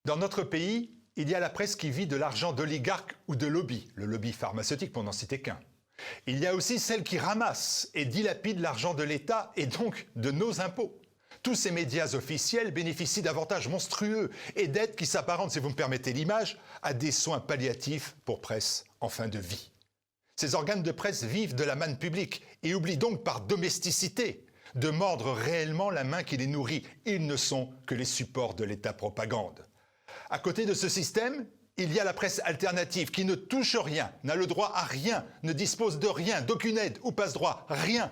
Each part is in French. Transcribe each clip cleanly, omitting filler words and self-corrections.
Dans notre pays, il y a la presse qui vit de l'argent d'oligarques ou de lobbies, le lobby pharmaceutique pour n'en citer qu'un. Il y a aussi celle qui ramasse et dilapide l'argent de l'État et donc de nos impôts. Tous ces médias officiels bénéficient d'avantages monstrueux et d'aides qui s'apparentent, si vous me permettez l'image, à des soins palliatifs pour presse en fin de vie. Ces organes de presse vivent de la manne publique et oublient donc par domesticité de mordre réellement la main qui les nourrit. Ils ne sont que les supports de l'État-propagande. À côté de ce système, il y a la presse alternative qui ne touche rien, n'a le droit à rien, ne dispose de rien, d'aucune aide ou passe-droit. Rien,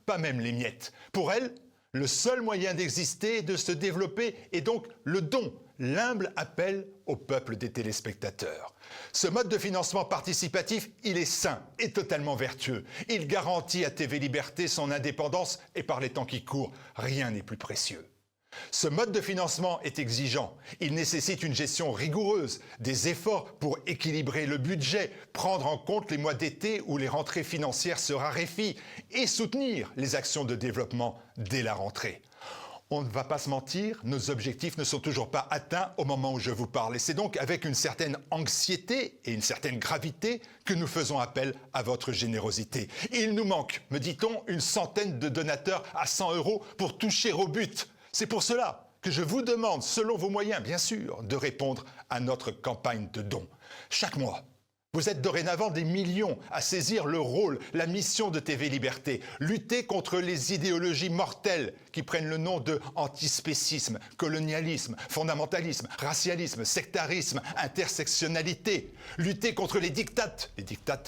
pas même les miettes. Pour elle, le seul moyen d'exister et de se développer est donc le don, l'humble appel au peuple des téléspectateurs. Ce mode de financement participatif, il est sain et totalement vertueux. Il garantit à TV Liberté son indépendance et par les temps qui courent, rien n'est plus précieux. Ce mode de financement est exigeant. Il nécessite une gestion rigoureuse, des efforts pour équilibrer le budget, prendre en compte les mois d'été où les rentrées financières se raréfient et soutenir les actions de développement dès la rentrée. On ne va pas se mentir, nos objectifs ne sont toujours pas atteints au moment où je vous parle. Et c'est donc avec une certaine anxiété et une certaine gravité que nous faisons appel à votre générosité. Il nous manque, me dit-on, une centaine de donateurs à 100 € pour toucher au but. C'est pour cela que je vous demande, selon vos moyens bien sûr, de répondre à notre campagne de dons. Chaque mois, vous êtes dorénavant des millions à saisir le rôle, la mission de TV Liberté, lutter contre les idéologies mortelles qui prennent le nom de antispécisme, colonialisme, fondamentalisme, racialisme, sectarisme, intersectionnalité, lutter contre les dictates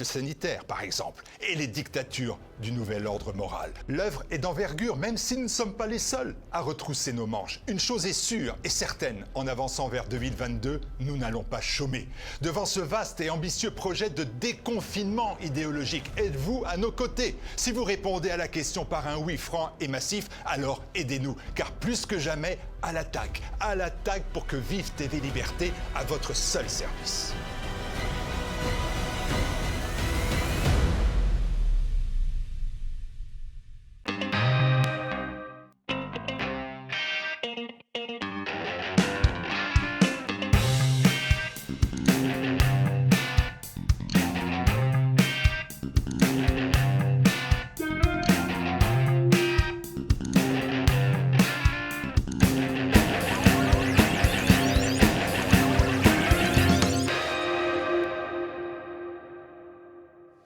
sanitaires par exemple, et les dictatures du nouvel ordre moral. L'œuvre est d'envergure, même si nous ne sommes pas les seuls à retrousser nos manches. Une chose est sûre et certaine, en avançant vers 2022, nous n'allons pas chômer. Devant ce vaste et ambitieux projet de déconfinement idéologique, êtes-vous à nos côtés? Si vous répondez à la question par un oui franc et massif, alors aidez-nous, car plus que jamais, à l'attaque pour que vive TV Liberté à votre seul service.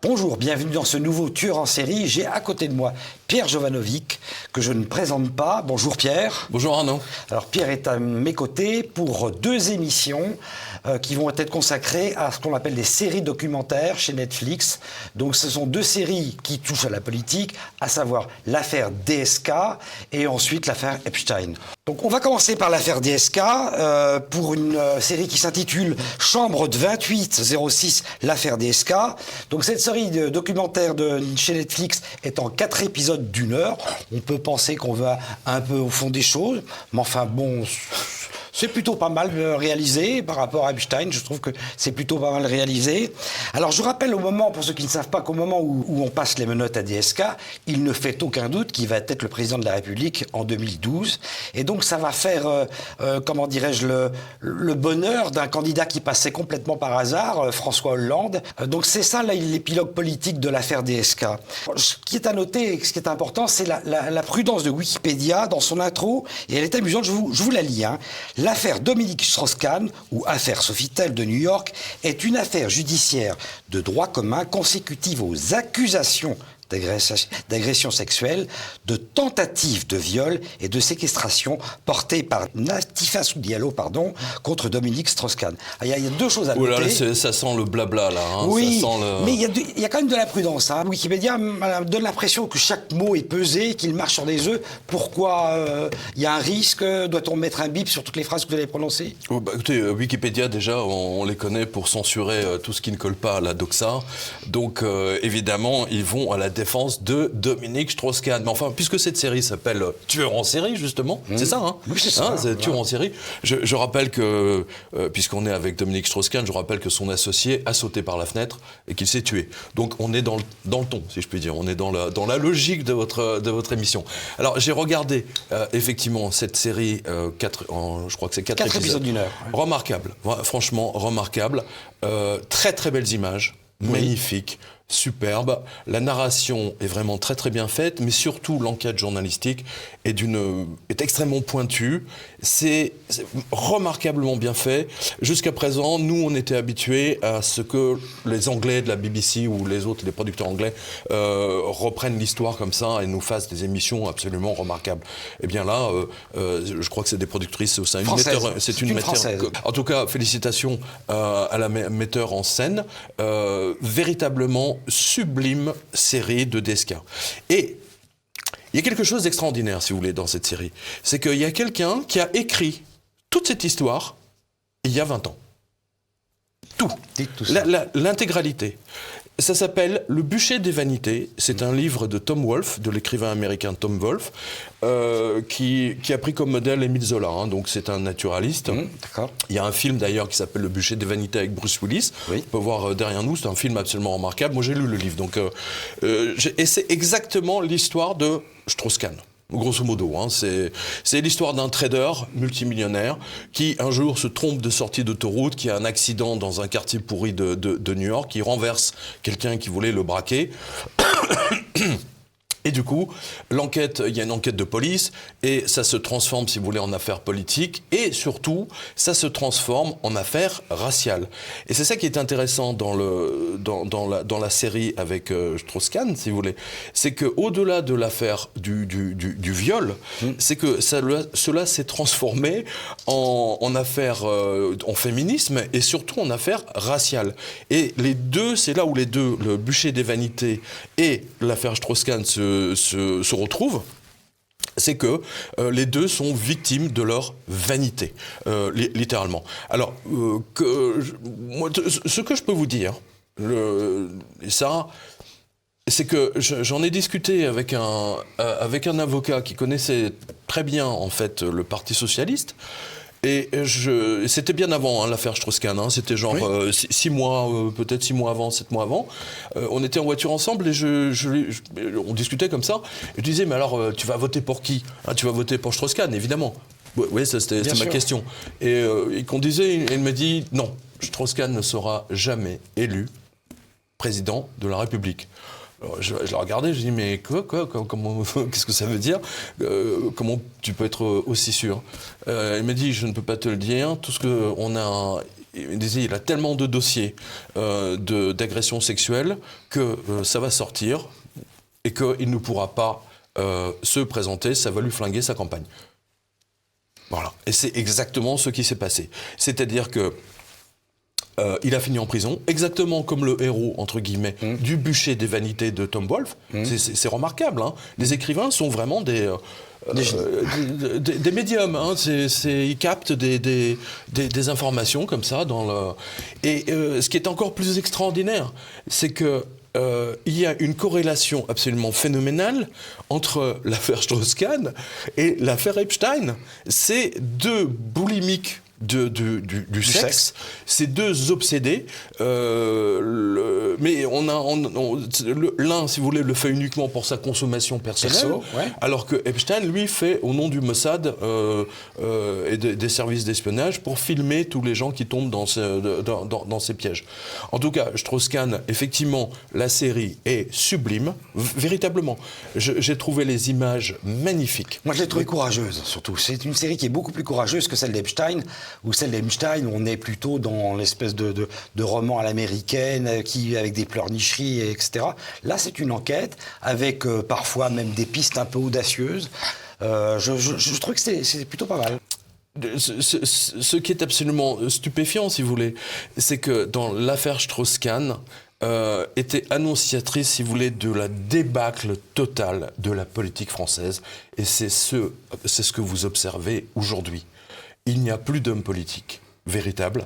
Bonjour, bienvenue dans ce nouveau Tueur en série. J'ai à côté de moi Pierre Jovanovic, que je ne présente pas. Bonjour Pierre. Bonjour Arnaud. Alors Pierre est à mes côtés pour 2 émissions qui vont être consacrées à ce qu'on appelle des séries documentaires chez Netflix. Donc ce sont 2 séries qui touchent à la politique, à savoir l'affaire DSK et ensuite l'affaire Epstein. Donc on va commencer par l'affaire DSK pour une série qui s'intitule Chambre de 2806, l'affaire DSK. Donc cette série de documentaire chez Netflix est en 4 épisodes d'1 heure. On peut penser qu'on va un peu au fond des choses, mais enfin bon, c'est plutôt pas mal réalisé par rapport à Epstein. Je trouve que c'est plutôt pas mal réalisé. Alors je rappelle au moment, pour ceux qui ne savent pas, qu'au moment où on passe les menottes à DSK, il ne fait aucun doute qu'il va être le président de la République en 2012. Et donc ça va faire, comment dirais-je, le bonheur d'un candidat qui passait complètement par hasard, François Hollande. Donc c'est ça l'épilogue politique de l'affaire DSK. Ce qui est à noter et ce qui est important, c'est la prudence de Wikipédia dans son intro. Et elle est amusante, je vous la lis. L'affaire Dominique Strauss-Kahn, ou affaire Sofitel de New York, est une affaire judiciaire de droit commun consécutive aux accusations d'agression sexuelle, de tentative de viol et de séquestration portées par Natifa Soudialo contre Dominique Strauss-Kahn. Il y a 2 choses à noter. Oh là, ça sent le blabla là. Oui, ça sent le... mais il y a quand même de la prudence. Wikipédia donne l'impression que chaque mot est pesé, qu'il marche sur des œufs. Pourquoi il y a un risque? Doit-on mettre un bip sur toutes les phrases que vous allez prononcer? Écoutez, Wikipédia déjà, on les connaît pour censurer tout ce qui ne colle pas à la doxa. Donc évidemment, ils vont à la défense de Dominique Strauss-Kahn. Mais enfin, puisque cette série s'appelle Tueur en série, justement, c'est ça, hein? Oui, c'est ça. C'est Tueur en série. Je rappelle que, puisqu'on est avec Dominique Strauss-Kahn, je rappelle que son associé a sauté par la fenêtre et qu'il s'est tué. Donc on est dans le ton, si je puis dire. On est dans la logique de votre émission. Alors j'ai regardé effectivement cette série, je crois que c'est 4 épisodes d'une heure. Ouais. Remarquable, franchement remarquable. Très très belles images, magnifiques. Superbe. La narration est vraiment très très bien faite, mais surtout l'enquête journalistique est extrêmement pointue. C'est remarquablement bien fait. Jusqu'à présent, nous, on était habitués à ce que les Anglais de la BBC ou les producteurs anglais reprennent l'histoire comme ça et nous fassent des émissions absolument remarquables. Eh bien là, je crois que c'est des productrices, c'est une Française. En tout cas, félicitations à la metteur en scène. Véritablement sublime série de Desca. Et il y a quelque chose d'extraordinaire, si vous voulez, dans cette série. C'est qu'il y a quelqu'un qui a écrit toute cette histoire il y a 20 ans. Tout. L'intégralité. Ça s'appelle Le bûcher des vanités. C'est un livre de Tom Wolfe, de l'écrivain américain Tom Wolfe, qui a pris comme modèle Émile Zola. Hein, donc c'est un naturaliste. D'accord. Il y a un film d'ailleurs qui s'appelle Le bûcher des vanités avec Bruce Willis. Oui. On peut voir derrière nous, c'est un film absolument remarquable. Moi j'ai lu le livre. Donc, et c'est exactement l'histoire de Strauss-Kahn. Grosso modo, hein, c'est l'histoire d'un trader multimillionnaire qui un jour se trompe de sortie d'autoroute, qui a un accident dans un quartier pourri de New York, qui renverse quelqu'un qui voulait le braquer. Et du coup, il y a une enquête de police et ça se transforme, si vous voulez, en affaire politique et surtout, ça se transforme en affaire raciale. Et c'est ça qui est intéressant dans la série avec Strauss-Kahn, si vous voulez, c'est qu'au-delà de l'affaire du viol, c'est que cela s'est transformé en affaire, en féminisme et surtout en affaire raciale. Et les deux, c'est là où les deux, le bûcher des vanités et l'affaire Strauss-Kahn se retrouvent, c'est que les deux sont victimes de leur vanité, littéralement. Alors, moi, ce que je peux vous dire, c'est que j'en ai discuté avec un avocat qui connaissait très bien, en fait, le Parti socialiste. Et c'était bien avant l'affaire Strauss-Kahn, hein, c'était genre 6 mois, peut-être 6 mois avant, 7 mois avant. On était en voiture ensemble et on discutait comme ça. Et je disais, mais alors tu vas voter pour qui? Tu vas voter pour Strauss-Kahn, évidemment. Oui, c'était ma question. Et qu'on disait, il m'a dit, non, Strauss-Kahn ne sera jamais élu président de la République. Alors, je l'ai regardé, je dis mais comment qu'est-ce que ça veut dire? Comment tu peux être aussi sûr? Il m'a dit je ne peux pas te le dire. Tout ce que on a, il disait il a tellement de dossiers d'agression sexuelle que ça va sortir et qu'il ne pourra pas se présenter. Ça va lui flinguer sa campagne. Voilà. Et c'est exactement ce qui s'est passé. C'est-à-dire que il a fini en prison, exactement comme le héros, entre guillemets, du bûcher des vanités de Tom Wolfe. C'est remarquable. Hein. Les écrivains sont vraiment des médiums. Hein. Ils captent des informations comme ça. Et ce qui est encore plus extraordinaire, c'est que il y a une corrélation absolument phénoménale entre l'affaire Strauss-Kahn et l'affaire Epstein. C'est deux boulimiques du sexe, ces deux obsédés, mais l'un, si vous voulez, le fait uniquement pour sa consommation personnelle, alors que Epstein, lui, fait au nom du Mossad et des services d'espionnage pour filmer tous les gens qui tombent dans ces pièges. En tout cas, Strauss-Kahn, effectivement, la série est sublime, véritablement. J'ai trouvé les images magnifiques. Moi, je l'ai trouvée courageuse, surtout. C'est une série qui est beaucoup plus courageuse que celle d'Epstein, ou celle d'Epstein, où on est plutôt dans l'espèce de roman à l'américaine, avec des pleurnicheries, etc. Là, c'est une enquête avec parfois même des pistes un peu audacieuses. Je trouve que c'est plutôt pas mal. Ce qui est absolument stupéfiant, si vous voulez, c'est que dans l'affaire Strauss-Kahn, était annonciatrice, si vous voulez, de la débâcle totale de la politique française. Et c'est ce que vous observez aujourd'hui. Il n'y a plus d'hommes politiques véritables.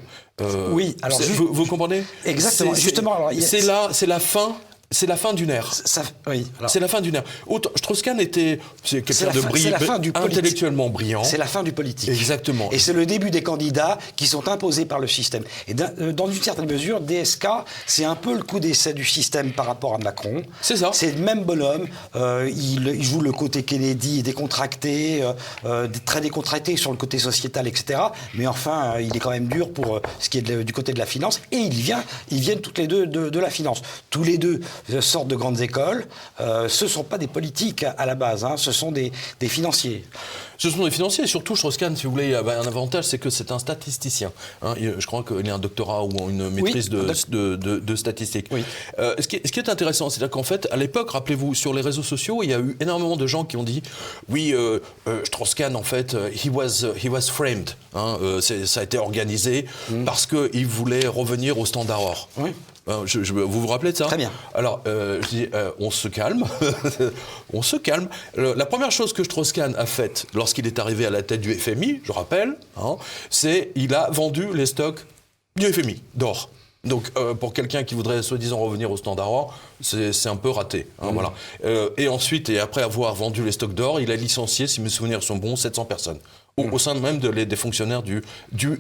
Oui, alors vous comprenez? Exactement. Justement, alors, c'est la fin. c'est la fin d'une ère. Oui, c'est la fin d'une ère. Strauss-Kahn c'est quelqu'un de brillant, intellectuellement brillant. C'est la fin du politique. Exactement. Et c'est le début des candidats qui sont imposés par le système. Et dans une certaine mesure, DSK, c'est un peu le coup d'essai du système par rapport à Macron. C'est ça. C'est le même bonhomme. Il joue le côté Kennedy décontracté, très décontracté sur le côté sociétal, etc. Mais enfin, il est quand même dur pour ce qui est du côté de la finance. Et ils viennent toutes les deux de la finance. Tous les deux sortent de grandes écoles. Ce ne sont pas des politiques à la base, hein, ce sont des financiers. Ce sont des financiers, et surtout Strauss-Kahn, si vous voulez, a un avantage, c'est que c'est un statisticien. Hein. Je crois qu'il a un doctorat ou une maîtrise de statistique. Oui. Ce qui est intéressant, c'est qu'en fait, à l'époque, rappelez-vous, sur les réseaux sociaux, il y a eu énormément de gens qui ont dit oui, Strauss-Kahn, en fait, he was framed. Hein, ça a été organisé parce qu'il voulait revenir au Standard Or. Oui. Vous vous rappelez de ça ? Très bien. Alors, je dis, on se calme. On se calme. La première chose que Strauss-Kahn a faite lorsqu'il est arrivé à la tête du FMI, je rappelle, hein, c'est qu'il a vendu les stocks du FMI d'or. Donc, pour quelqu'un qui voudrait soi-disant revenir au Standard Or, c'est un peu raté. Hein, voilà. Et ensuite, et après avoir vendu les stocks d'or, il a licencié, si mes souvenirs sont bons, 700 personnes. Au sein même des fonctionnaires du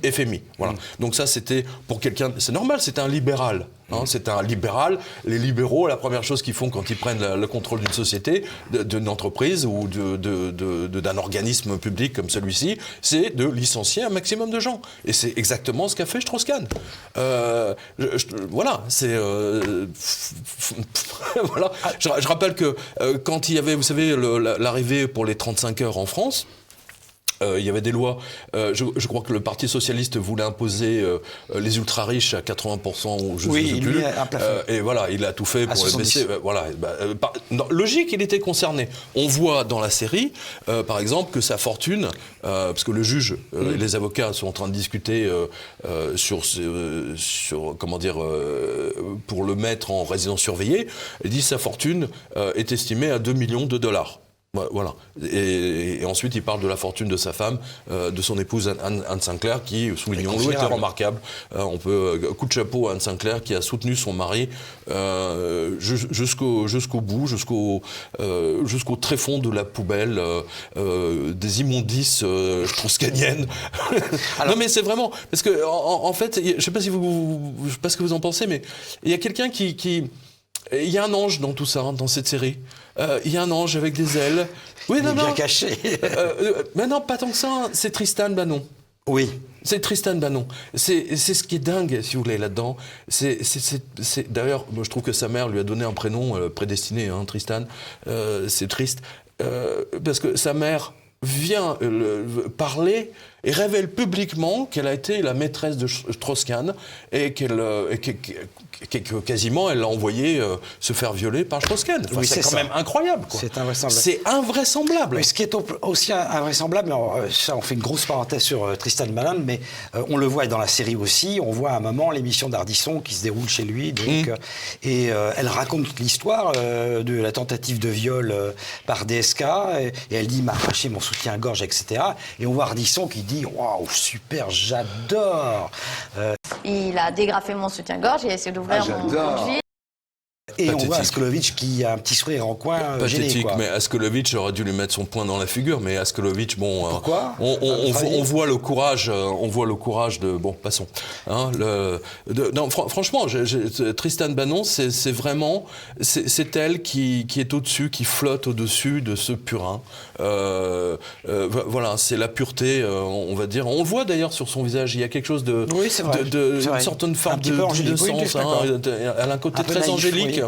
FMI. Voilà. Donc ça, c'était pour quelqu'un... C'est normal, c'était un libéral. Hein, c'est un libéral. Les libéraux, la première chose qu'ils font quand ils prennent le contrôle d'une société, d'une entreprise ou d'un organisme public comme celui-ci, c'est de licencier un maximum de gens. Et c'est exactement ce qu'a fait Strauss-Kahn. Voilà, c'est... voilà. Je rappelle que quand il y avait, vous savez, l'arrivée pour les 35 heures en France, il y avait des lois, je crois que le Parti Socialiste voulait imposer les ultra-riches à 80% ou je sais plus. Et voilà, il a tout fait pour les baisser. Voilà, logique, il était concerné. On voit dans la série, par exemple, que sa fortune, parce que le juge et les avocats sont en train de discuter sur comment dire, pour le mettre en résidence surveillée, il dit sa fortune est estimée à 2 millions de dollars. Voilà. Et ensuite, il parle de la fortune de sa femme, de son épouse Anne Sinclair, qui, soulignons-le, était remarquable. On peut coup de chapeau à Anne Sinclair, qui a soutenu son mari jusqu'au bout, jusqu'au tréfonds de la poubelle, des immondices strauss-kahniennes. Non, mais c'est vraiment parce que en fait, je sais pas je sais pas ce que vous en pensez, mais il y a quelqu'un qui il y a un ange dans tout ça, hein, dans cette série. Il y a un ange avec des ailes. Oui, il est bien caché. Mais non, pas tant que ça. Hein. C'est Tristan Banon. Oui. C'est Tristan Banon. C'est ce qui est dingue, si vous voulez, là-dedans. D'ailleurs, moi, je trouve que sa mère lui a donné un prénom prédestiné, hein, Tristan. C'est triste. Parce que sa mère vient parler et révèle publiquement qu'elle a été la maîtresse de Strauss-Kahn et que quasiment elle l'a envoyé se faire violer par Strauss-Kahn. Enfin, oui, c'est quand même incroyable. Quoi. C'est invraisemblable. C'est invraisemblable. Mais ce qui est aussi invraisemblable, alors, ça, on fait une grosse parenthèse sur Tristan Banon, mais on le voit dans la série aussi. On voit à un moment l'émission d'Ardisson qui se déroule chez lui, donc, et elle raconte toute l'histoire de la tentative de viol par DSK, et elle dit il m'a arraché mon soutien-gorge, etc. Et on voit Ardisson qui dit waouh, super, j'adore. Il a dégrafé mon soutien-gorge, il a essayé d'ouvrir mon jean. Et pathétique. On voit Askolovitch qui a un petit sourire en coin. Pathétique, gêné, quoi. Mais Askolovitch aurait dû lui mettre son poing dans la figure. Mais Askolovitch, bon, pourquoi on voit le courage. On voit le courage de. Bon, passons. Hein, non, franchement, Tristan Banon, c'est vraiment, c'est elle qui est au-dessus, qui flotte au-dessus de ce purin. Voilà, c'est la pureté, on va dire. On le voit d'ailleurs sur son visage. Il y a quelque chose de, oui, c'est vrai. Une certaine forme d'innocence. Elle a un côté très angélique.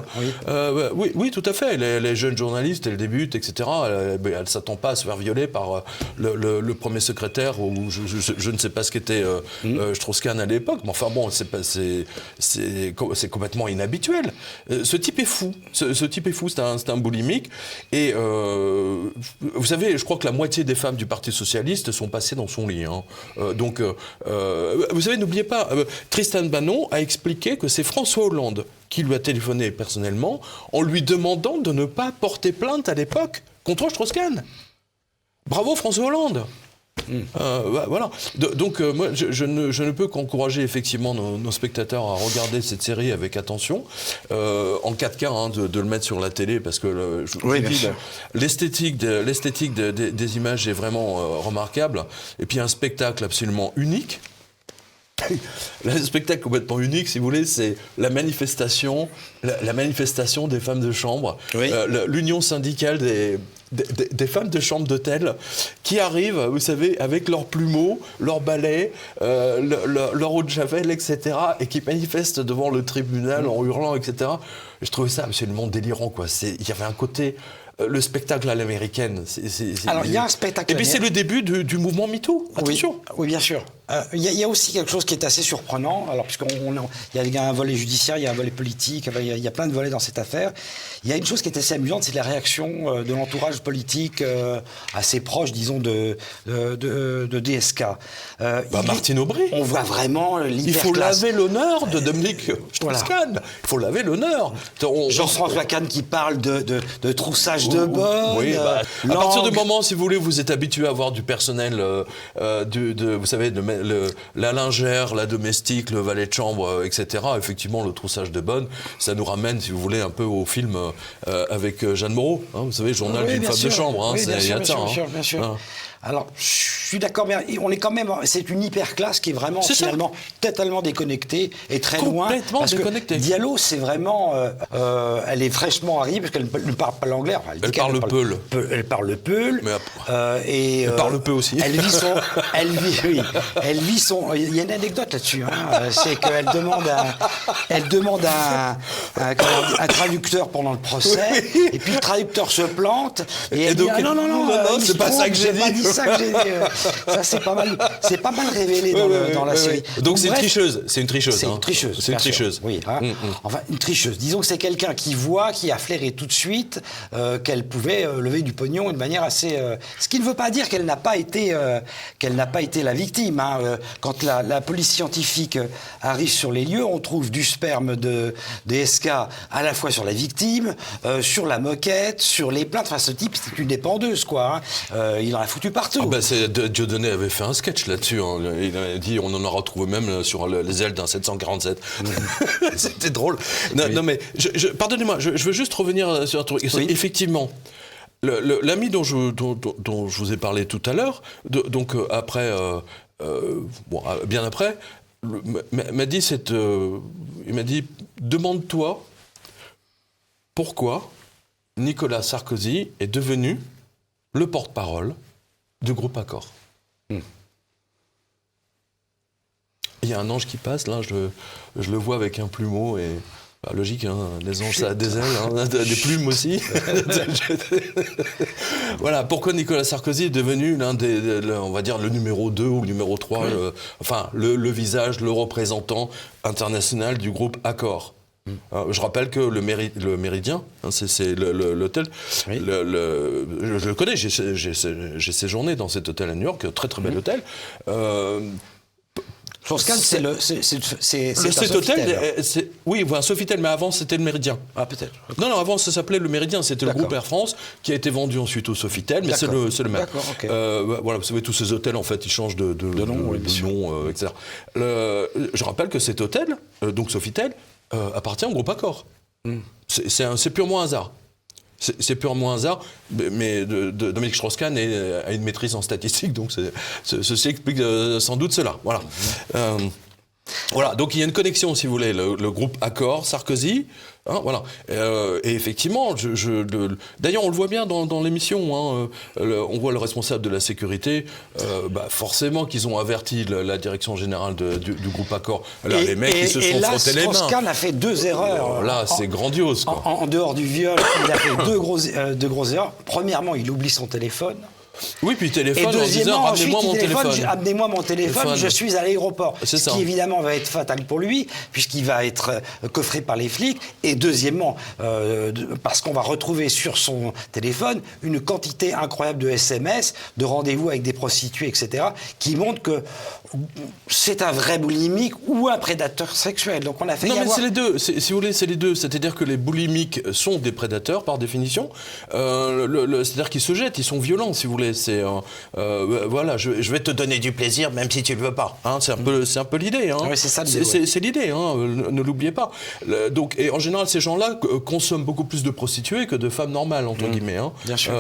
Oui, tout à fait. Elle est jeune journaliste, elle débute, etc. Elle ne s'attend pas à se faire violer par le premier secrétaire, ou je ne sais pas ce qu'était Strauss-Kahn à l'époque, mais enfin bon, c'est complètement inhabituel. Ce type est fou. Ce type est fou, c'est un boulimique. Et vous savez, je crois que la moitié des femmes du Parti Socialiste sont passées dans son lit. Hein. Donc, vous savez, n'oubliez pas, Tristan Banon a expliqué que c'est François Hollande qui lui a téléphoné personnellement en lui demandant de ne pas porter plainte à l'époque contre Strauss-Kahn. Bravo François Hollande. Voilà. Donc moi, je ne peux qu'encourager effectivement nos spectateurs à regarder cette série avec attention, en 4K, hein, de le mettre sur la télé, parce que je vous dis, l'esthétique des images est vraiment remarquable, et puis un spectacle absolument unique. Le spectacle complètement unique, si vous voulez, c'est la manifestation des femmes de chambre, l'union syndicale des femmes de chambre d'hôtel qui arrivent, vous savez, avec leurs plumeaux, leurs balais, leur eau de javel, etc., et qui manifestent devant le tribunal en hurlant, etc. Je trouvais ça absolument délirant, quoi. Il y avait un côté... le spectacle à l'américaine. Alors, il y a un spectacle. Et puis, c'est le début du mouvement MeToo. Attention. Oui, bien sûr. Il y a aussi quelque chose qui est assez surprenant. Alors, il y a un volet judiciaire, il y a un volet politique, il y a plein de volets dans cette affaire. Il y a une chose qui est assez amusante, c'est la réaction de l'entourage politique assez proche, disons, de DSK. Martine Aubry. On voit vraiment l'hyperclasse. Il faut laver l'honneur de Dominique Strauss-Kahn. Il faut laver l'honneur. Jean-François Kahn qui parle de troussage de bonnes. Oui, à partir du moment, si vous voulez, vous êtes habitué à avoir du personnel, vous savez, la lingère, la domestique, le valet de chambre, etc. Effectivement, le troussage de bonnes, ça nous ramène, si vous voulez, un peu au film avec Jeanne Moreau. Hein, vous savez, Journal d'une femme de chambre. Hein, bien sûr. Hein. Alors, je suis d'accord, mais on est quand même... C'est une hyperclasse qui est vraiment, finalement, totalement déconnectée et très loin. Complètement déconnectée. Diallo, c'est vraiment... elle est fraîchement arrivée, parce qu'elle ne parle pas l'anglais. Enfin, elle parle le peul. Elle parle le peul. Elle parle peu aussi. Elle vit son... Il y a une anecdote là-dessus. Hein, c'est qu'elle demande un traducteur pendant le procès, et puis le traducteur se plante, et elle dit non, c'est pas ça que j'ai dit. Ça, c'est pas mal révélé dans la série. Donc c'est une tricheuse. C'est une tricheuse. C'est une tricheuse. C'est une tricheuse. Oui. Hein. Enfin, une tricheuse. Disons que c'est quelqu'un qui a flairé tout de suite qu'elle pouvait lever du pognon de manière assez. Ce qui ne veut pas dire qu'elle n'a pas été la victime. Hein. Quand la police scientifique arrive sur les lieux, on trouve du sperme de DSK à la fois sur la victime, sur la moquette, sur les plaintes. Enfin, ce type, c'est une épandeuse, quoi. Hein. Il en a foutu partout. Dieudonné avait fait un sketch là-dessus. Hein. Il a dit on en a retrouvé même sur les ailes d'un 747. C'était drôle. Non, mais pardonnez-moi, je veux juste revenir sur un truc. Oui. Effectivement, l'ami dont je vous ai parlé tout à l'heure, bien après, m'a dit il m'a dit demande-toi pourquoi Nicolas Sarkozy est devenu le porte-parole du groupe Accor. Il y a un ange qui passe, là, je le vois avec un plumeau et... logique, hein, les anges, ça a des ailes, hein, des plumes aussi. Voilà, pourquoi Nicolas Sarkozy est devenu on va dire, le numéro 2 ou le numéro 3, le visage, le représentant international du groupe Accor. Je rappelle que le Méridien, hein, c'est l'hôtel, je le connais, j'ai séjourné dans cet hôtel à New York, très très bel hôtel. Strauss-Kahn, cet hôtel, oui, un Sofitel, mais avant c'était le Méridien. Ah, peut-être. Non, avant ça s'appelait le Méridien, c'était le groupe Air France qui a été vendu ensuite au Sofitel, mais c'est le même. D'accord, ok. Voilà, vous savez, tous ces hôtels, en fait, ils changent de nom, etc. Je rappelle que cet hôtel, donc Sofitel, appartient au groupe Accor. C'est purement hasard. C'est purement hasard, mais Dominique Strauss-Kahn a une maîtrise en statistique, donc ceci explique sans doute cela. Voilà. Voilà, donc il y a une connexion, si vous voulez, le groupe Accor, Sarkozy, hein, voilà. Et effectivement, d'ailleurs on le voit bien dans l'émission, hein, on voit le responsable de la sécurité, forcément qu'ils ont averti la direction générale du groupe Accor. Là, les mecs, ils se sont frottés les mains. Strauss-Kahn a fait 2 erreurs. Là, c'est grandiose, quoi. En dehors du viol, il a fait deux grosses erreurs. Premièrement, il oublie son téléphone. Oui, puis téléphone en disant « ramenez-moi mon téléphone ». Amenez-moi mon téléphone, je suis à l'aéroport. Ce qui évidemment va être fatal pour lui, puisqu'il va être coffré par les flics. Et deuxièmement, parce qu'on va retrouver sur son téléphone une quantité incroyable de SMS, de rendez-vous avec des prostituées, etc., qui montrent que c'est un vrai boulimique ou un prédateur sexuel. Donc on a fait c'est les deux. Si vous voulez, c'est les deux. C'est-à-dire que les boulimiques sont des prédateurs par définition. C'est-à-dire qu'ils se jettent, ils sont violents, si vous voulez. voulez. C'est voilà, je vais te donner du plaisir même si tu le veux pas. Hein, c'est un peu l'idée. Hein. Oui, c'est ça l'idée. C'est l'idée. Hein, ne l'oubliez pas. Donc, et en général, ces gens-là consomment beaucoup plus de prostituées que de femmes normales entre guillemets. Hein. Bien sûr.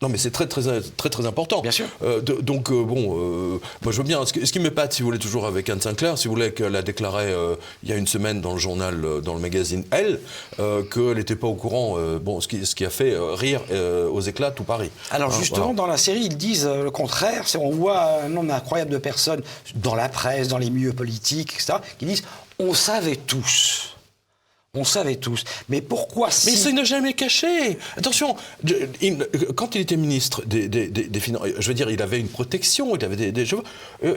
Non, mais c'est très important. Bien sûr. Donc, moi, je veux bien. Ce qui m'épate, si vous voulez, toujours avec Anne Sinclair, si vous voulez, qu'elle a déclaré il y a une semaine dans le journal, dans le magazine Elle, qu'elle n'était pas au courant, ce qui a fait rire aux éclats tout Paris. Alors justement, voilà. dans la série, ils disent le contraire. On voit un nombre incroyable de personnes dans la presse, dans les milieux politiques, etc., qui disent « on savait tous ». On savait tous. Mais pourquoi si... Mais ça n'a jamais caché. Attention, quand il était ministre des Finances, je veux dire, il avait une protection, il avait des chevaux.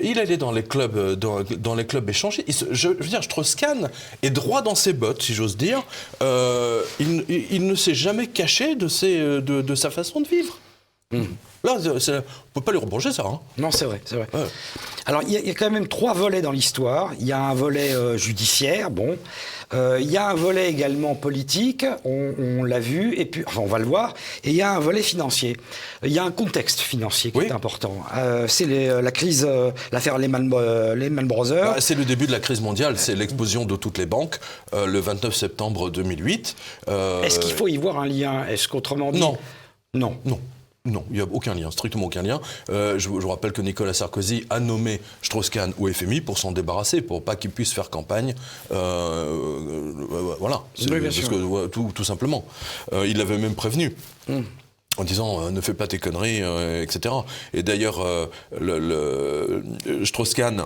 Il allait dans les clubs, dans les clubs échangés. Je veux dire, Strauss-Kahn est droit dans ses bottes, si j'ose dire. Il ne s'est jamais caché de sa façon de vivre. Là, on ne peut pas lui reprocher ça. Hein. Non, c'est vrai, c'est vrai. Ouais. Alors, il y a quand même 3 volets dans l'histoire. Il y a un volet judiciaire, bon. Il y a un volet également politique, on l'a vu, et puis, enfin, on va le voir. Et il y a un volet financier. Il y a un contexte financier qui est important. C'est la crise, l'affaire Lehman Brothers. C'est le début de la crise mondiale, c'est l'explosion de toutes les banques, le 29 septembre 2008. Est-ce qu'il faut y voir un lien? Est-ce qu'autrement dit... Non. Non. Non. Non, il n'y a aucun lien, strictement aucun lien. Je vous rappelle que Nicolas Sarkozy a nommé Strauss-Kahn au FMI pour s'en débarrasser, pour pas qu'il puisse faire campagne. Voilà, Oui, bien sûr. tout simplement. Il l'avait même prévenu. En disant ne fais pas tes conneries, etc. Et d'ailleurs, Strauss-Kahn,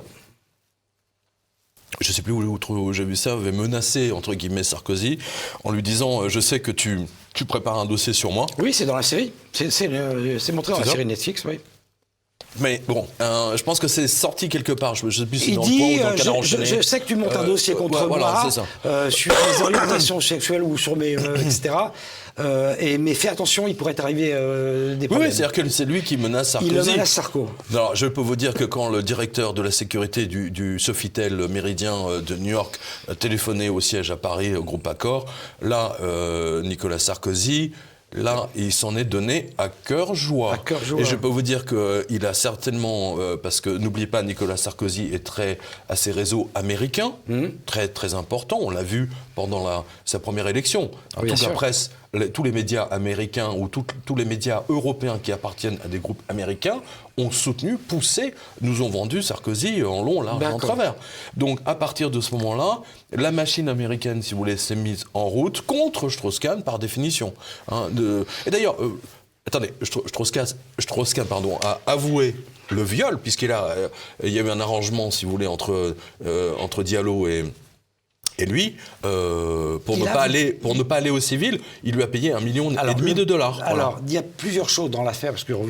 je ne sais plus où j'ai vu ça, avait menacé, entre guillemets, Sarkozy, en lui disant je sais que tu prépares un dossier sur moi. Oui, c'est dans la série. C'est montré dans la série Netflix, oui. Mais bon, je pense que c'est sorti quelque part. Je ne sais plus si Il dans dit, le Point ou dans le Canard enchaîné. je sais que tu montes un dossier contre voilà, moi c'est ça. sur mes orientations sexuelles ou sur mes... etc. Mais fais attention, il pourrait t'arriver des problèmes. Oui, c'est-à-dire que c'est lui qui menace Sarkozy. Il le menace Sarko. Alors, je peux vous dire que quand le directeur de la sécurité du Sofitel Méridien de New York a téléphoné au siège à Paris, au groupe Accor, là, Nicolas Sarkozy... Là, il s'en est donné à cœur joie. Et je peux vous dire qu'il a certainement, parce que n'oubliez pas, Nicolas Sarkozy est à ses réseaux américains, très très important. On l'a vu pendant sa première élection. Toute la presse, tous les médias américains ou tous les médias européens qui appartiennent à des groupes américains ont soutenu, poussé, nous ont vendu Sarkozy en long, large et en travers. Donc, à partir de ce moment-là, la machine américaine, si vous voulez, s'est mise en route contre Strauss-Kahn par définition. Et d'ailleurs, attendez, Strauss-Kahn a avoué le viol, puisqu'il y a eu un arrangement, si vous voulez, entre Diallo et lui, pour ne pas aller au civil, il lui a payé $1,5 million de dollars. Alors, voilà. il y a plusieurs choses dans l'affaire, parce que vous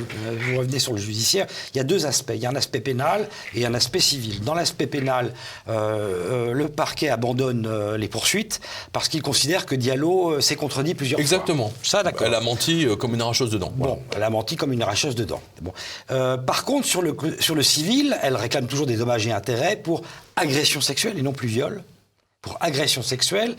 revenez sur le judiciaire. Il y a 2 aspects. Il y a un aspect pénal et un aspect civil. Dans l'aspect pénal, le parquet abandonne les poursuites parce qu'il considère que Diallo s'est contredit plusieurs fois. Exactement. Ça, d'accord. Elle a menti comme une arracheuse de dents. Bon, Voilà. elle a menti comme une arracheuse de dents. Bon. Par contre, sur le civil, elle réclame toujours des dommages et intérêts pour agression sexuelle et non plus viol. Pour agression sexuelle.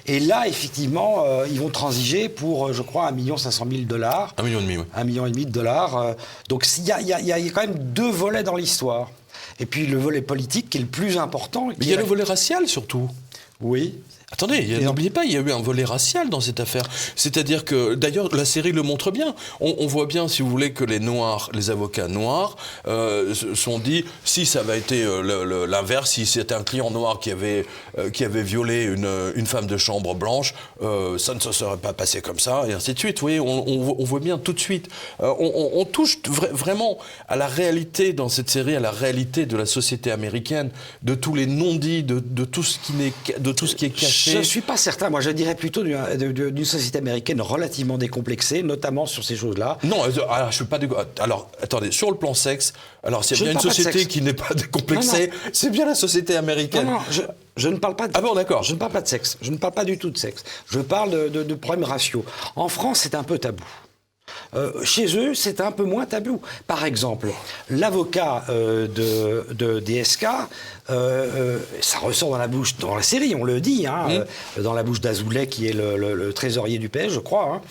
Et là, effectivement, ils vont transiger pour, je crois, $1,5 million. $1,5 million, oui. $1,5 million. Donc, il y a quand même 2 volets dans l'histoire. Et puis, le volet politique qui est le plus important. Mais il y a le volet racial, surtout. Oui. Attendez, n'oubliez pas, il y a eu un volet racial dans cette affaire. C'est-à-dire que, d'ailleurs, la série le montre bien. On voit bien, si vous voulez, que les avocats noirs se sont dit, si ça avait été l'inverse, si c'était un client noir qui avait violé une femme de chambre blanche, ça ne se serait pas passé comme ça, et ainsi de suite. Vous voyez, on voit bien tout de suite. On touche vraiment à la réalité dans cette série, à la réalité de la société américaine, de tous les non-dits, de tout ce qui est caché. Je ne suis pas certain. Moi, je dirais plutôt d'une société américaine relativement décomplexée, notamment sur ces choses-là. Non, alors, je suis pas alors, attendez, sur le plan sexe, alors s'il y a bien une société qui n'est pas décomplexée, c'est bien la société américaine. Non, je ne parle pas de... Ah bon, d'accord. Je ne parle pas de sexe. Je ne parle pas du tout de sexe. Je parle de problèmes raciaux. En France, c'est un peu tabou. chez eux, c'est un peu moins tabou. Par exemple, l'avocat de DSK, ça ressort dans la série, on le dit, dans la bouche d'Azoulay, qui est le trésorier du PS, je crois.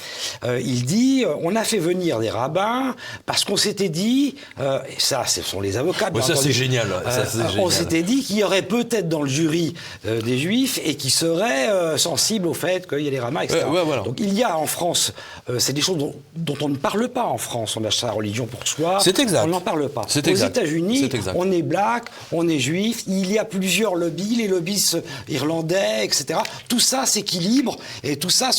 Il dit, on a fait venir des rabbins parce qu'on s'était dit, et ça, ce sont les avocats, bien ça entendu, c'est génial. on s'était dit qu'il y aurait peut-être dans le jury des juifs et qui seraient sensibles au fait qu'il y a des rabbins, etc. Voilà. Donc il y a en France, c'est des choses dont on ne parle pas en France. On a sa religion pour soi. C'est exact. On n'en parle pas. C'est Aux exact. États-Unis, C'est exact. on est black, on est juif. Il y a plusieurs lobbies, les lobbies irlandais, etc. Tout ça s'équilibre et tout ça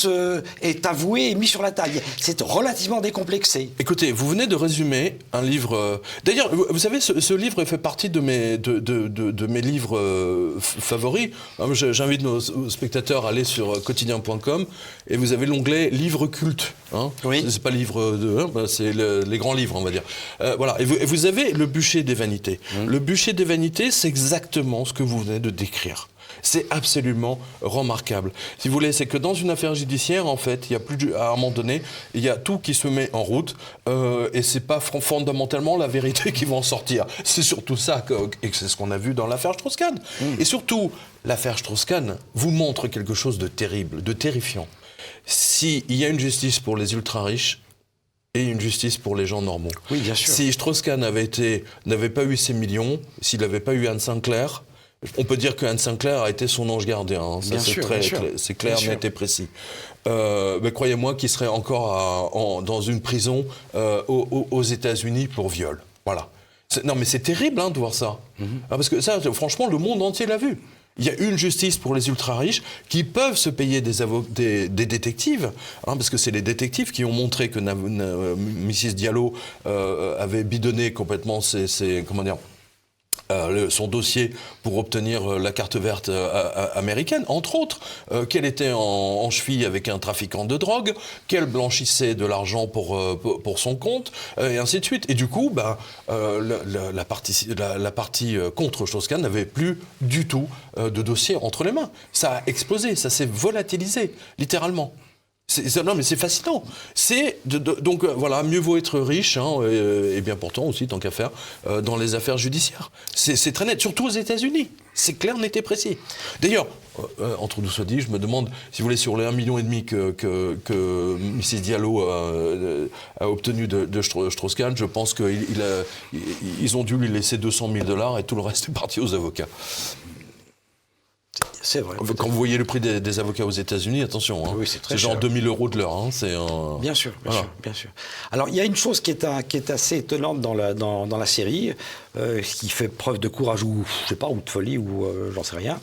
est avoué et mis sur la table. C'est relativement décomplexé. Écoutez, vous venez de résumer un livre. D'ailleurs, vous savez, ce livre fait partie de mes livres favoris. J'invite nos spectateurs à aller sur quotidien.com et vous avez l'onglet livres cultes. Oui. C'est pas livre c'est les grands livres, on va dire. Voilà. Et vous avez le bûcher des vanités. Le bûcher des vanités, c'est exactement ce que vous venez de décrire. C'est absolument remarquable. Si vous voulez, c'est que dans une affaire judiciaire, en fait, il y a à un moment donné, il y a tout qui se met en route et c'est pas fondamentalement la vérité qui va en sortir. C'est surtout ça et c'est ce qu'on a vu dans l'affaire Strauss-Kahn. Et surtout, l'affaire Strauss-Kahn vous montre quelque chose de terrible, de terrifiant. S'il y a une justice pour les ultra-riches, et une justice pour les gens normaux. Oui, bien sûr. Si Strauss-Kahn n'avait pas eu ces millions, s'il n'avait pas eu Anne Sinclair, on peut dire que Anne Sinclair a été son ange gardien. Ça, c'est clair, net et précis. Mais croyez-moi qu'il serait encore dans une prison aux États-Unis pour viol. Voilà. Non, mais c'est terrible de voir ça. Parce que ça, franchement, le monde entier l'a vu. Il y a une justice pour les ultra-riches qui peuvent se payer des détectives, parce que c'est les détectives qui ont montré que Mrs Diallo avait bidonné complètement son dossier pour obtenir la carte verte américaine, entre autres, qu'elle était en cheville avec un trafiquant de drogue, qu'elle blanchissait de l'argent pour son compte, et ainsi de suite. Et du coup, la partie contre Strauss-Kahn n'avait plus du tout de dossier entre les mains. Ça a explosé, ça s'est volatilisé, littéralement. Non, mais c'est fascinant. Donc voilà, mieux vaut être riche, et bien pourtant aussi, tant qu'à faire, dans les affaires judiciaires. C'est très net, surtout aux États-Unis. C'est clair, net et précis. D'ailleurs, entre nous soit dit, je me demande, si vous voulez, sur les 1,5 million que Mrs Diallo a obtenu de Strauss-Kahn, je pense qu'ils ont dû lui laisser $200 000 et tout le reste est parti aux avocats. C'est vrai. Quand vous voyez le prix des avocats aux États-Unis, attention, oui, c'est genre 2 000 € de l'heure. Bien sûr. Alors, il y a une chose qui est assez étonnante dans la série, qui fait preuve de courage ou, je sais pas, ou de folie, ou j'en sais rien.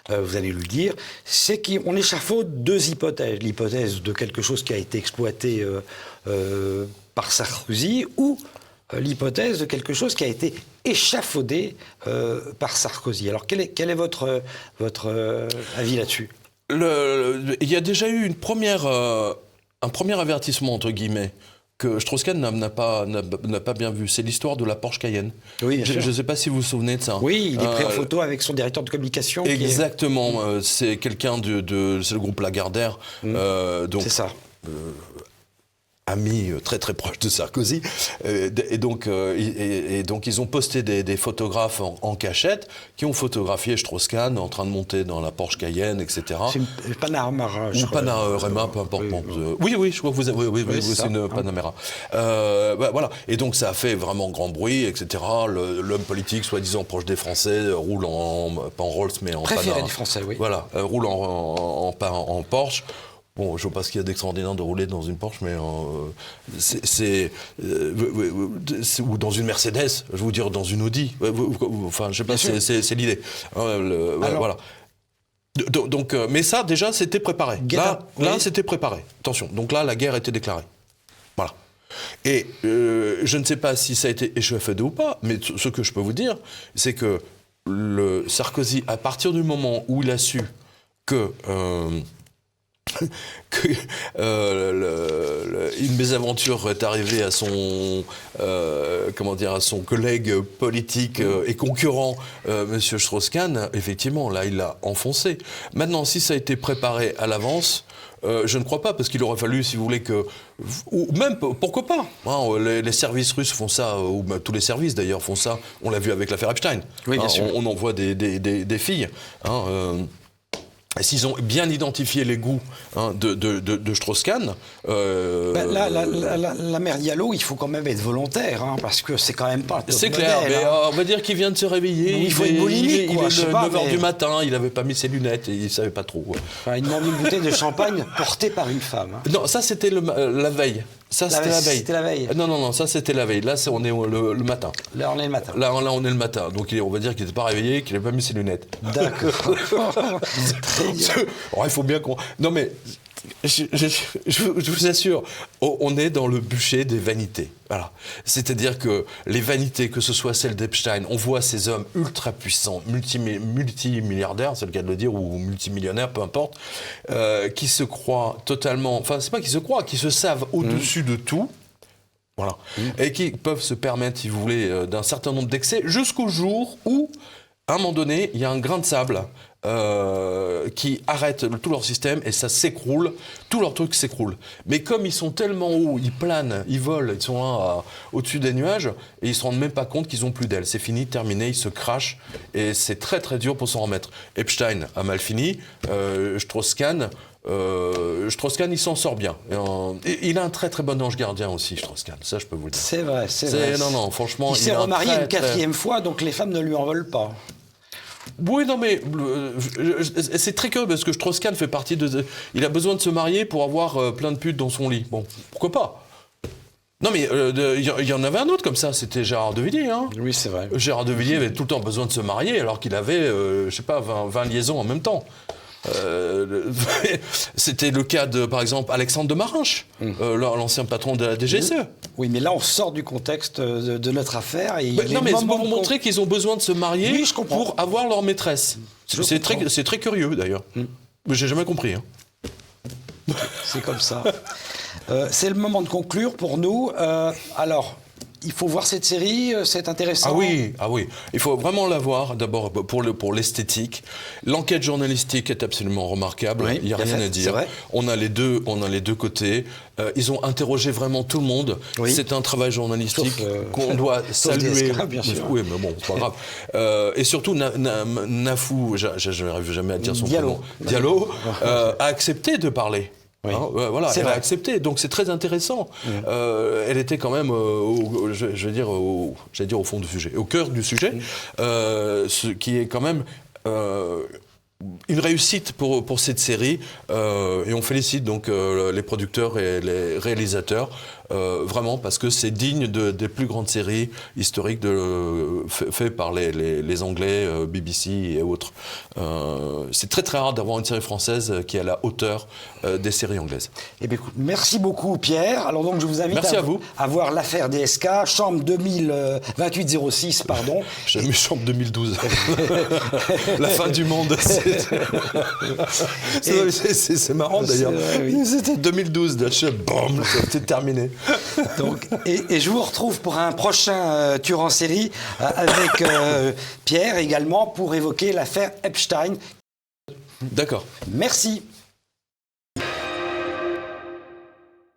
Vous allez le dire, c'est qu'on échafaude deux hypothèses. L'hypothèse de quelque chose qui a été exploité par Sarkozy ou l'hypothèse de quelque chose qui a été échafaudé par Sarkozy. Alors, quel est votre avis là-dessus ? Il y a déjà eu un premier avertissement, entre guillemets, que Strauss-Kahn n'a pas bien vu. C'est l'histoire de la Porsche Cayenne. Oui, bien sûr. Je ne sais pas si vous vous souvenez de ça. Oui, il est pris en photo avec son directeur de communication. Exactement. C'est quelqu'un c'est le groupe Lagardère. C'est ça. Ami très très proche de Sarkozy, et donc ils ont posté des photographes en cachette qui ont photographié Strauss-Kahn en train de monter dans la Porsche Cayenne, etc. C'est une Panamera, je ou crois. Panamera, peu importe. Oui, je crois que vous avez, oui, c'est une Panamera. Voilà, et donc ça a fait vraiment grand bruit, etc. L'homme politique, soi-disant proche des Français, roule pas en Rolls, mais en préféré des Français, oui. Voilà, roule en Porsche. Bon, je ne vois pas ce qu'il y a d'extraordinaire de rouler dans une Porsche, mais ou dans une Mercedes, je veux dire dans une Audi. Enfin, je sais pas, c'est l'idée. Voilà. Donc, mais ça, déjà, c'était préparé. Là, c'était préparé. Attention. Donc là, la guerre était déclarée. Voilà. Et je ne sais pas si ça a été échafaudé ou pas, mais ce que je peux vous dire, c'est que Sarkozy, à partir du moment où il a su que une mésaventure est arrivée à son, à son collègue politique et concurrent, Monsieur Strauss-Kahn, effectivement, là, il l'a enfoncé. Maintenant, si ça a été préparé à l'avance, je ne crois pas, parce qu'il aurait fallu, si vous voulez, ou même, pourquoi pas, hein, les services russes font ça, ou tous les services d'ailleurs font ça, on l'a vu avec l'affaire Epstein. Oui, bien sûr. On envoie des filles. S'ils ont bien identifié les goûts de Strauss-Kahn... la mère Diallo, il faut quand même être volontaire, hein, parce que c'est quand même pas top C'est clair, modèle, mais hein. On va dire qu'il vient de se réveiller. Il faut être boulimique, il quoi, est je sais pas, 9h mais- du matin, il n'avait pas mis ses lunettes et il ne savait pas trop. Enfin, il demande une bouteille de champagne portée par une femme. Hein. Non, ça c'était la veille. Ça c'était la veille. C'était la veille. Non, ça c'était la veille. Là, on est le matin. Là, on est le matin. Là, on est le matin. Donc on va dire qu'il n'était pas réveillé, qu'il n'avait pas mis ses lunettes. D'accord. Très bien. Oh, il faut bien qu'on... Non mais, je vous assure, on est dans le bûcher des vanités. Voilà. C'est-à-dire que les vanités, que ce soit celle d'Epstein, on voit ces hommes ultra puissants, multimilliardaires, c'est le cas de le dire, ou multimillionnaires, peu importe, qui se croient totalement... Enfin, c'est pas qu'ils se croient, qui se savent au-dessus de tout. Voilà. Et qui peuvent se permettre, si vous voulez, d'un certain nombre d'excès, jusqu'au jour où, à un moment donné, il y a un grain de sable qui arrête tout leur système et ça s'écroule, tout leur truc s'écroule. Mais comme ils sont tellement hauts, ils planent, ils volent, ils sont là au-dessus des nuages et ils se rendent même pas compte qu'ils ont plus d'ailes. C'est fini, terminé, ils se crachent et c'est très très dur pour s'en remettre. Epstein a mal fini, Strauss-Kahn, il s'en sort bien. Il a un très très bon ange gardien aussi, Strauss-Kahn, ça je peux vous le dire. C'est vrai, c'est vrai. Non, franchement... Il s'est a un remarié très, une quatrième fois, donc les femmes ne lui en veulent pas. Oui, non, mais c'est très curieux parce que Strauss-Kahn fait partie de... Il a besoin de se marier pour avoir plein de putes dans son lit. Bon, pourquoi pas? Non, mais il y en avait un autre comme ça, c'était Gérard de Villiers. Hein. Oui, c'est vrai. Gérard de Villiers avait tout le temps besoin de se marier alors qu'il avait, je sais pas, 20 liaisons en même temps. C'était le cas de, par exemple, Alexandre de Marinche, l'ancien patron de la DGSE. Oui, mais là, on sort du contexte de notre affaire. Et Non, mais c'est pour vous montrer qu'ils ont besoin de se marier Oui, je comprends. pour avoir leur maîtresse. C'est très curieux, d'ailleurs. Mais j'ai jamais compris. Hein. C'est comme ça. C'est le moment de conclure pour nous. Alors, il faut voir cette série, c'est intéressant. Ah oui, il faut vraiment la voir, d'abord pour l'esthétique. L'enquête journalistique est absolument remarquable, Oui, il n'y a bien rien fait, à c'est dire. vrai. On a les deux côtés. Ils ont interrogé vraiment tout le monde. Oui. C'est un travail journalistique Sauf, qu'on doit sauf saluer. DSK, bien sûr. Oui, mais bon, c'est pas grave. Et surtout, Nafou, je n'arrive jamais à dire son Diallo. prénom, Diallo, a accepté de parler. Oui. Hein, voilà, C'est elle vrai. a accepté, donc c'est très intéressant. Elle était quand même, je vais dire au fond du sujet, au cœur du sujet, ce qui est quand même une réussite pour cette série. Et on félicite donc les producteurs et les réalisateurs, vraiment, parce que c'est digne des plus grandes séries historiques faites par les Anglais, BBC et autres. C'est très très rare d'avoir une série française qui est à la hauteur des séries anglaises. Eh bien, écoute, merci beaucoup, Pierre. Alors, donc, je vous invite Merci à vous. à voir l'affaire DSK, chambre 2806, pardon. J'ai mis chambre 2012. La fin du monde. C'est marrant d'ailleurs. Oui. C'était 2012, boum, c'était terminé. Donc, et je vous retrouve pour un prochain tueur en série avec Pierre également pour évoquer l'affaire Epstein. D'accord. Merci.